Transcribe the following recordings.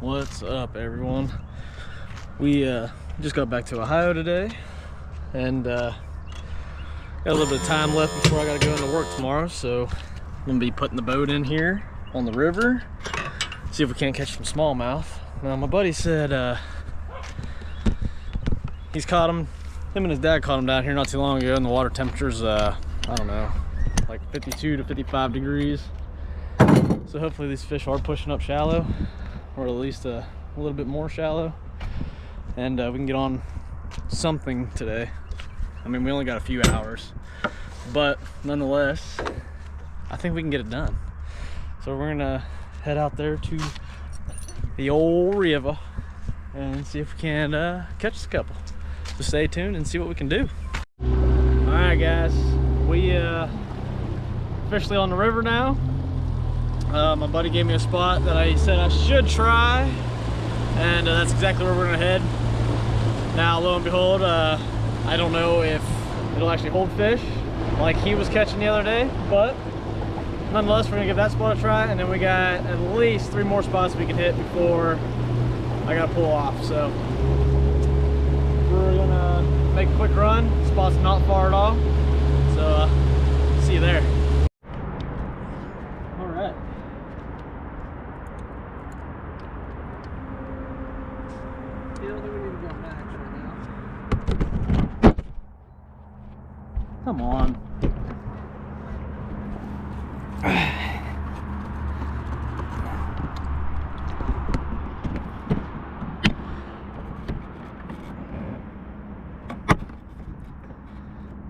What's up, everyone? We just got back to Ohio today, and got a little bit of time left before I gotta go into work tomorrow, so I'm gonna be putting the boat in here on the river, see if we can't catch some smallmouth. Now my buddy said he's caught them. Him and his dad caught them down here not too long ago, and the water temperature's I don't know, like 52 to 55 degrees. So hopefully these fish are pushing up shallow, or at least a little bit more shallow, and we can get on something today. I mean, we only got a few hours, but nonetheless, I think we can get it done. So we're gonna head out there to the old river and see if we can catch a couple. So stay tuned and see what we can do. All right, guys, we officially on the river now. My buddy gave me a spot that I said I should try, and that's exactly where we're gonna head. Now, lo and behold, I don't know if it'll actually hold fish like he was catching the other day, but nonetheless, we're gonna give that spot a try, and then we got at least 3 more spots we can hit before I gotta pull off. So we're gonna make a quick run. The spot's not far at all, so see you there. All right. I don't think we need to go max right now. Come on.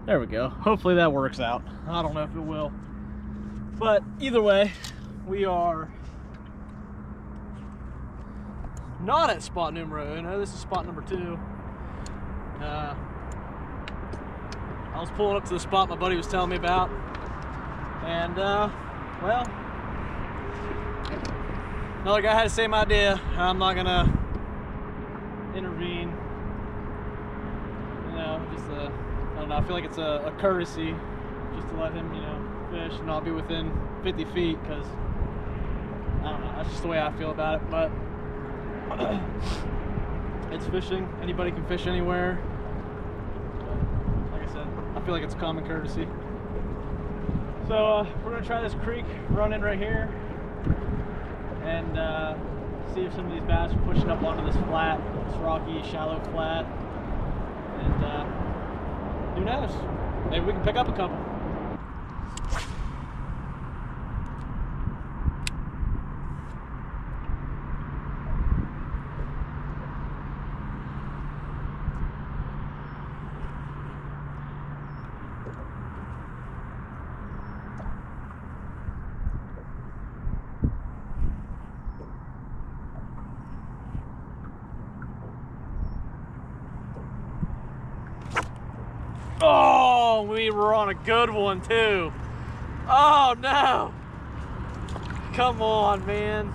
There we go. Hopefully that works out. I don't know if it will. But either way, we are not at spot numero uno. This is spot number 2. I was pulling up to the spot my buddy was telling me about, and well, another guy had the same idea. I'm not gonna intervene, you know, just I don't know, I feel like it's a courtesy just to let him, you know, fish and not be within 50 feet, because I don't know, that's just the way I feel about it. But it's fishing, anybody can fish anywhere. Like I said, I feel like it's a common courtesy. So we're gonna try this creek run in right here and see if some of these bass are pushing up onto this flat, this rocky, shallow flat, and who knows, maybe we can pick up a couple. Oh, we were on a good one too. Oh no. Come on, man.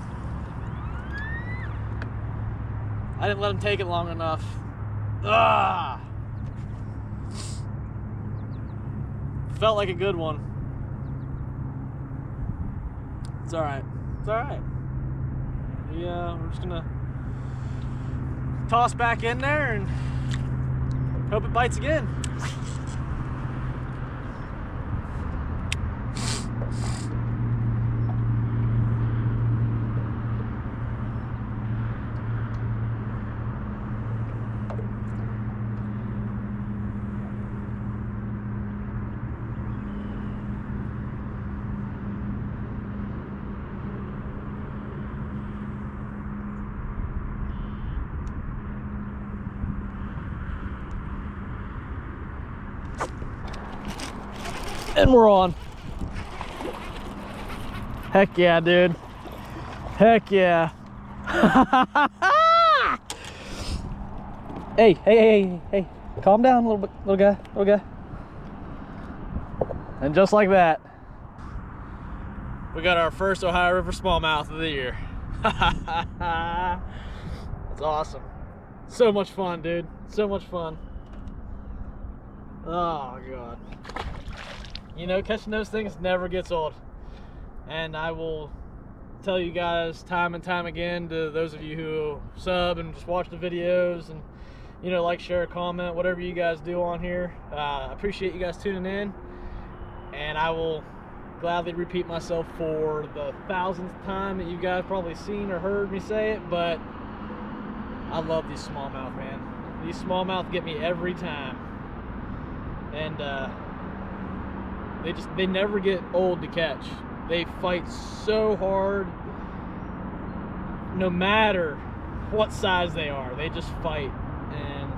I didn't let him take it long enough. Ah. Felt like a good one. It's all right. It's all right. Yeah, we're just gonna toss back in there and hope it bites again. And we're on. Heck yeah, dude. Heck yeah. Hey. Calm down a little bit, little guy. And just like that, we got our first Ohio River smallmouth of the year. That's awesome. So much fun, dude. So much fun. Oh, God. You know, catching those things never gets old. And I will tell you guys time and time again, to those of you who sub and just watch the videos and, you know, like, share, comment, whatever you guys do on here. I appreciate you guys tuning in, and I will gladly repeat myself for the 1000th time that you guys probably seen or heard me say it, but I love these smallmouth, man. These smallmouth get me every time, and they never get old to catch. They fight so hard, no matter what size they are. They just fight, and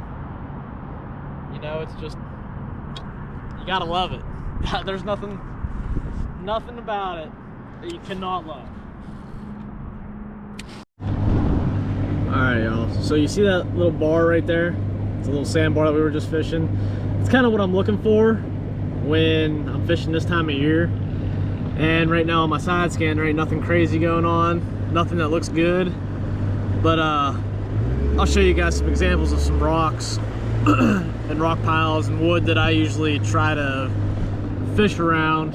you know, it's just, you gotta love it. There's nothing about it that you cannot love. Alright, y'all, so you see that little bar right there? It's a little sandbar that we were just fishing. It's kind of what I'm looking for when I'm fishing this time of year. And right now on my side scan, there ain't nothing crazy going on, nothing that looks good. But I'll show you guys some examples of some rocks and rock piles and wood that I usually try to fish around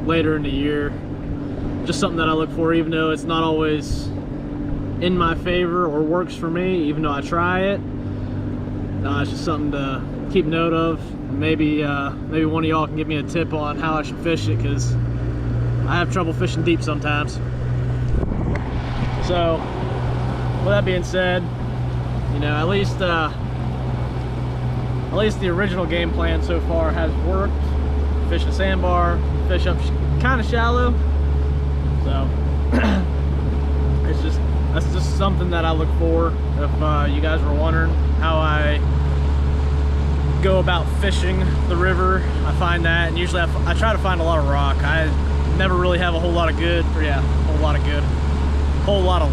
later in the year. Just something that I look for, even though it's not always in my favor or works for me, even though I try it. It's just something to keep note of. Maybe one of y'all can give me a tip on how I should fish it, because I have trouble fishing deep sometimes. So with that being said, you know, at least the original game plan so far has worked. Fish a sandbar, fish up kind of shallow. So that's just something that I look for. If you guys were wondering how I go about fishing the river, I find that, and usually I try to find a lot of rock. I never really have a whole lot of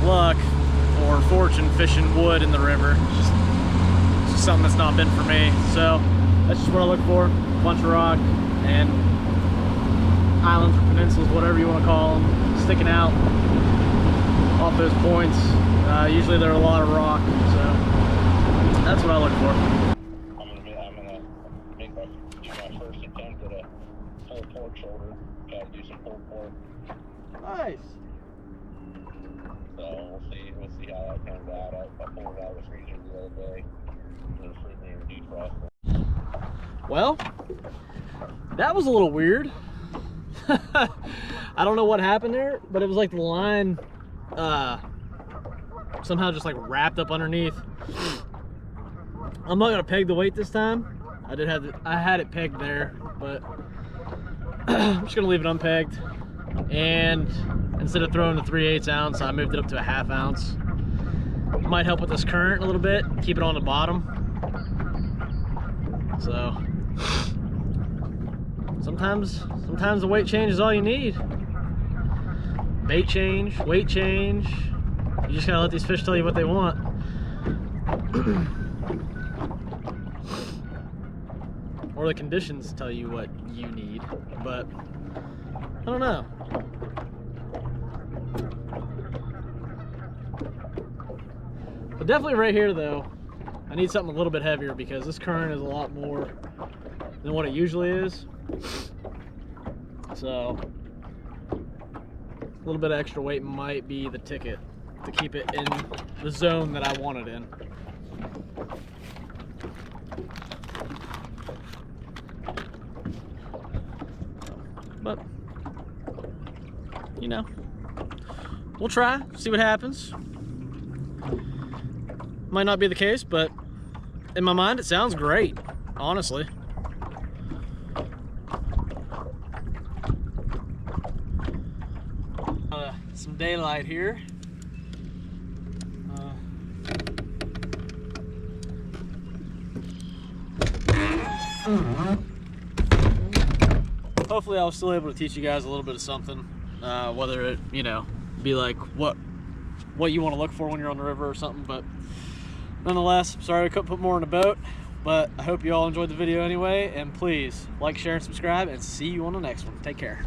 luck or fortune fishing wood in the river. It's just something that's not been for me. So that's just what I look for: a bunch of rock and islands or peninsulas, whatever you want to call them, sticking out off those points. Usually there are a lot of rock, so that's what I look for. I'm gonna make my first attempt at a full pork shoulder. Try to do some pulled pork. Nice. So we'll see how that comes out. I pulled it out of the freezer the other day. It was freezing and defrosting. Well, that was a little weird. I don't know what happened there, but it was like the line somehow just like wrapped up underneath. I'm not gonna peg the weight this time. I had it pegged there, but I'm just gonna leave it unpegged. And instead of throwing the 3/8 ounce, I moved it up to a 1/2 ounce. Might help with this current a little bit, keep it on the bottom. So sometimes the weight change is all you need. Bait change, weight change. You just gotta let these fish tell you what they want. Or the conditions tell you what you need, but I don't know. But definitely right here though, I need something a little bit heavier, because this current is a lot more than what it usually is. So a little bit of extra weight might be the ticket to keep it in the zone that I want it in. But you know, we'll try, see what happens. Might not be the case, but in my mind it sounds great, honestly. Some daylight here. Hopefully I was still able to teach you guys a little bit of something, whether it, you know, be like what you want to look for when you're on the river or something. But nonetheless, sorry I couldn't put more in the boat, but I hope you all enjoyed the video anyway, and please like, share, and subscribe, and see you on the next one. Take care.